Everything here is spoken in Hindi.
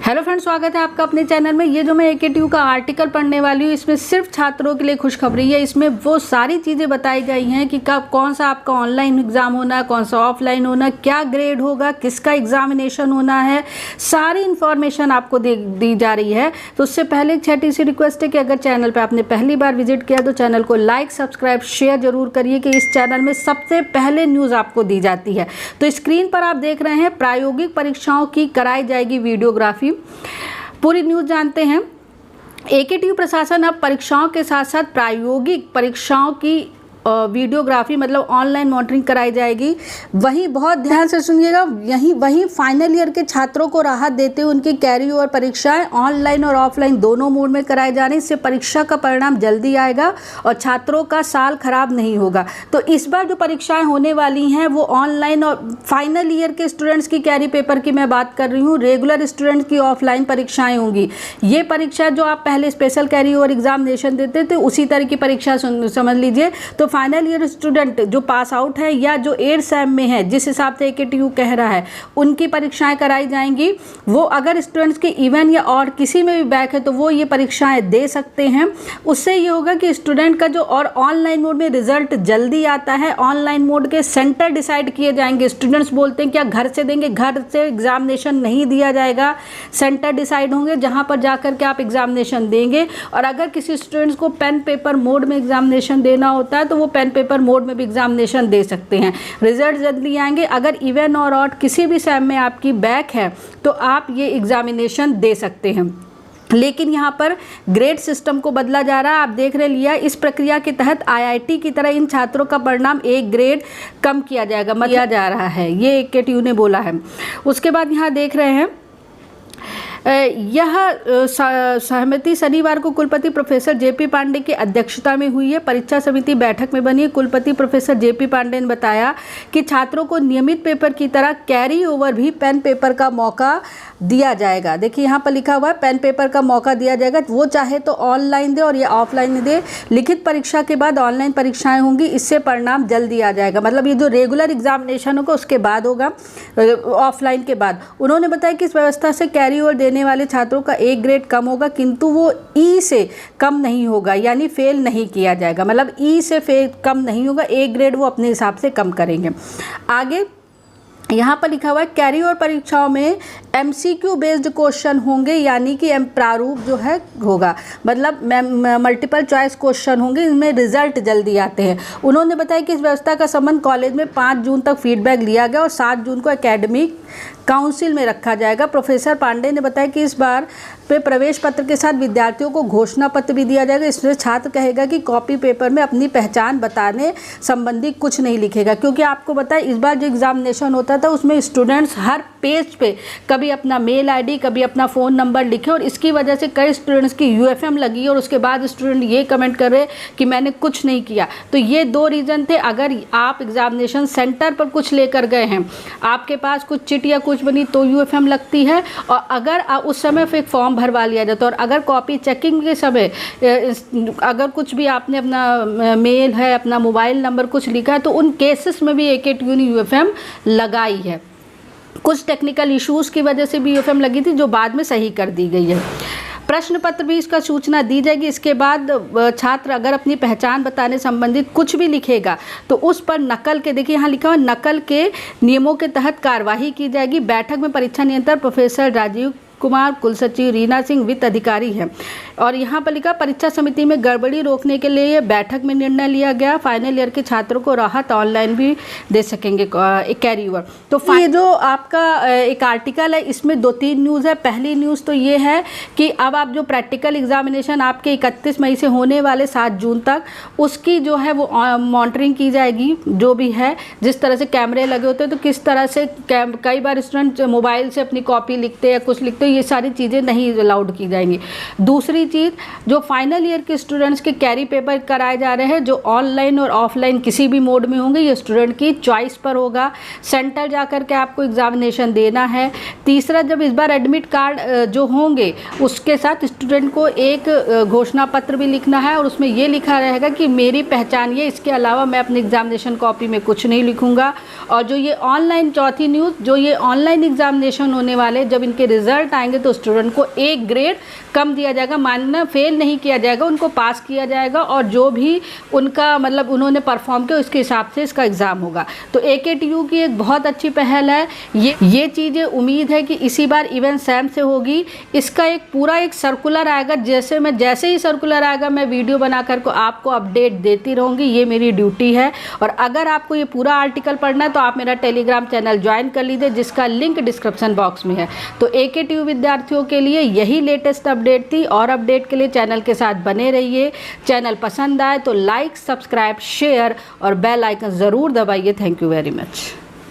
हेलो फ्रेंड्स, स्वागत है आपका अपने चैनल में। ये जो मैं AKTU का आर्टिकल पढ़ने वाली हूँ, इसमें सिर्फ छात्रों के लिए खुशखबरी है। इसमें वो सारी चीज़ें बताई गई हैं कि कब कौन सा आपका ऑनलाइन एग्ज़ाम होना है, कौन सा ऑफलाइन होना है, क्या ग्रेड होगा, किसका एग्जामिनेशन होना है, सारी इन्फॉर्मेशन आपको दी जा रही है। तो उससे पहले एक छोटी सी रिक्वेस्ट है कि अगर चैनल पर आपने पहली बार विजिट किया तो चैनल को लाइक, सब्सक्राइब, शेयर जरूर करिए कि इस चैनल में सबसे पहले न्यूज़ आपको दी जाती है। तो स्क्रीन पर आप देख रहे हैं प्रायोगिक परीक्षाओं की कराई जाएगी वीडियोग्राफी। पूरी न्यूज़ जानते हैं। AKTU प्रशासन अब परीक्षाओं के साथ साथ प्रायोगिक परीक्षाओं की वीडियोग्राफी मतलब ऑनलाइन मॉनिटरिंग कराई जाएगी। वहीं बहुत ध्यान से सुनिएगा, वहीं फाइनल ईयर के छात्रों को राहत देते हुए उनकी कैरी ओवर परीक्षाएं ऑनलाइन और ऑफलाइन दोनों मोड में कराए जाने। इससे परीक्षा का परिणाम जल्दी आएगा और छात्रों का साल खराब नहीं होगा। तो इस बार जो परीक्षाएं होने वाली हैं वो ऑनलाइन और फाइनल ईयर के स्टूडेंट्स की कैरी पेपर की मैं बात कर रही हूँ। रेगुलर स्टूडेंट्स की ऑफलाइन परीक्षाएं होंगी। ये परीक्षा जो आप पहले स्पेशल कैरी ओवर एग्जामिनेशन देते थे उसी तरह की परीक्षा समझ लीजिए। तो फाइनल ईयर स्टूडेंट जो पास आउट है या जो 8th सेम में है, जिस हिसाब से AKTU कह रहा है, उनकी परीक्षाएं कराई जाएंगी। वो अगर स्टूडेंट्स की इवन या और किसी में भी बैक है तो वो ये परीक्षाएं दे सकते हैं। उससे ये होगा कि स्टूडेंट का जो और ऑनलाइन मोड में रिजल्ट जल्दी आता है। ऑनलाइन मोड के सेंटर डिसाइड किए जाएंगे। स्टूडेंट्स बोलते हैं क्या घर से देंगे, घर से एग्जामिनेशन नहीं दिया जाएगा। सेंटर डिसाइड होंगे जहाँ पर जाकर के आप एग्जामिनेशन देंगे। और अगर किसी स्टूडेंट्स को पेन पेपर मोड में एग्जामिनेशन देना होता है तो वो पेन पेपर मोड में भी एग्जामिनेशन दे सकते हैं। रिजल्ट जल्दी आएंगे। अगर इवन और ऑड किसी भी सेम में आपकी बैक है तो आप ये एग्जामिनेशन दे सकते हैं। लेकिन यहाँ पर ग्रेड सिस्टम को बदला जा रहा है। आप देख रहे लिया, इस प्रक्रिया के तहत IIT की तरह इन छात्रों का परिणाम एक ग्रेड कम किया जाएगा, किया जा रहा है। ये AKTU ने बोला है। उसके बाद यहाँ देख रहे हैं यह सहमति शनिवार को कुलपति प्रोफेसर JP पांडे की अध्यक्षता में हुई है। परीक्षा समिति बैठक में बनी है। कुलपति प्रोफेसर JP पांडे ने बताया कि छात्रों को नियमित पेपर की तरह कैरी ओवर भी पेन पेपर का मौका दिया जाएगा। देखिए यहाँ पर लिखा हुआ है पेन पेपर का मौका दिया जाएगा। वो चाहे तो ऑनलाइन दे और ये ऑफलाइन दे। लिखित परीक्षा के बाद ऑनलाइन परीक्षाएं होंगी। इससे परिणाम जल्दी आ जाएगा। मतलब ये जो रेगुलर एग्जामिनेशन होगा उसके बाद होगा, ऑफलाइन के बाद। उन्होंने बताया कि इस व्यवस्था से कैरी ओवर देने वाले छात्रों का एक ग्रेड कम होगा, किंतु वो E से कम नहीं होगा, यानी फेल नहीं किया जाएगा। मतलब E से फेल कम नहीं होगा, एक ग्रेड वो अपने हिसाब से कम करेंगे। आगे यहाँ पर लिखा हुआ है कैरी ओवर परीक्षाओं में MCQ बेस्ड क्वेश्चन होंगे, यानी कि प्रारूप जो है होगा, मतलब मल्टीपल चॉइस क्वेश्चन होंगे। इनमें रिजल्ट जल्दी आते हैं। उन्होंने बताया कि इस व्यवस्था का संबंध कॉलेज में 5 जून तक फीडबैक लिया गया और 7 जून को एकेडमिक काउंसिल में रखा जाएगा। प्रोफेसर पांडे ने बताया कि इस बार पे प्रवेश पत्र के साथ विद्यार्थियों को घोषणा पत्र भी दिया जाएगा। इसमें छात्र कहेगा कि कॉपी पेपर में अपनी पहचान बताने संबंधी कुछ नहीं लिखेगा, क्योंकि आपको बताया इस बार जो एग्जामिनेशन होता था उसमें स्टूडेंट्स हर पेज पे कभी अपना मेल ID, कभी अपना फ़ोन नंबर लिखे, और इसकी वजह से कई स्टूडेंट्स की UFM लगी और उसके बाद स्टूडेंट ये कमेंट कर रहे कि मैंने कुछ नहीं किया। तो ये 2 रीज़न थे। अगर आप एग्जामिनेशन सेंटर पर कुछ लेकर गए हैं, आपके पास कुछ चिट या कुछ बनी तो UFM लगती है, और अगर उस समय फिर फॉर्म भरवा लिया जाता है। और अगर कॉपी चेकिंग के समय अगर कुछ भी आपने अपना मेल है, अपना मोबाइल नंबर कुछ लिखा है, तो उन केसेस में भी AKTU ने UFM लगाई है। कुछ टेक्निकल इश्यूज़ की वजह से भी UFM लगी थी, जो बाद में सही कर दी गई है। प्रश्न पत्र भी इसका सूचना दी जाएगी। इसके बाद छात्र अगर अपनी पहचान बताने संबंधित कुछ भी लिखेगा तो उस पर नकल के, देखिए यहाँ लिखा हुआ नकल के नियमों के तहत कार्रवाई की जाएगी। बैठक में परीक्षा नियंत्रक प्रोफेसर राजीव कुमार, कुलसचिव रीना सिंह, वित्त अधिकारी हैं। और यहाँ पर लिखा परीक्षा समिति में गड़बड़ी रोकने के लिए बैठक में निर्णय लिया गया। फाइनल ईयर के छात्रों को राहत ऑनलाइन भी दे सकेंगे एक कैरी ओवर। तो ये जो आपका एक आर्टिकल है इसमें 2-3 न्यूज़ है। पहली न्यूज़ तो ये है कि अब आप जो प्रैक्टिकल एग्जामिनेशन आपके 31 मई से होने वाले 7 जून तक, उसकी जो है वो मॉनिटरिंग की जाएगी। जो भी है, जिस तरह से कैमरे लगे होते हैं तो किस तरह से कई बार स्टूडेंट मोबाइल से अपनी कॉपी लिखते या कुछ लिखते, ये सारी चीज़ें नहीं अलाउड की जाएंगी। दूसरी चीज़, जो फाइनल ईयर के स्टूडेंट्स के कैरी पेपर कराए जा रहे हैं, जो ऑनलाइन और ऑफलाइन किसी भी मोड में होंगे, ये स्टूडेंट की चॉइस पर होगा। सेंटर जाकर के आपको एग्जामिनेशन देना है। तीसरा, जब इस बार एडमिट कार्ड जो होंगे उसके साथ स्टूडेंट को एक घोषणा पत्र भी लिखना है, और उसमें ये लिखा रहेगा कि मेरी पहचान ये, इसके अलावा मैं अपनी एग्जामिनेशन कॉपी में कुछ नहीं लिखूंगा। और जो ये ऑनलाइन, चौथी न्यूज़, जो ये ऑनलाइन एग्जामिनेशन होने वाले, जब इनके रिजल्ट आएंगे तो स्टूडेंट को एक ग्रेड कम दिया जाएगा, मानना फेल नहीं किया जाएगा, उनको पास किया जाएगा और जो भी उनका मतलब उन्होंने परफॉर्म किया उसके हिसाब से इसका एग्ज़ाम होगा। तो AKTU की एक बहुत अच्छी पहल है ये चीज़ें। उम्मीद है कि इसी बार इवेंट सैम से होगी। इसका एक पूरा एक सर्कुलर आएगा, जैसे ही सर्कुलर आएगा मैं वीडियो बनाकर को आपको अपडेट देती रहूँगी, ये मेरी ड्यूटी है। और अगर आपको ये पूरा आर्टिकल पढ़ना है तो आप मेरा टेलीग्राम चैनल ज्वाइन कर लीजिए, जिसका लिंक डिस्क्रिप्शन बॉक्स में है। तो AKTU विद्यार्थियों के लिए यही लेटेस्ट अपडेट थी, और अपडेट के लिए चैनल के साथ बने रहिए। चैनल पसंद आए तो लाइक, सब्सक्राइब, शेयर और बेल आइकन ज़रूर दबाइए। Thank you very much.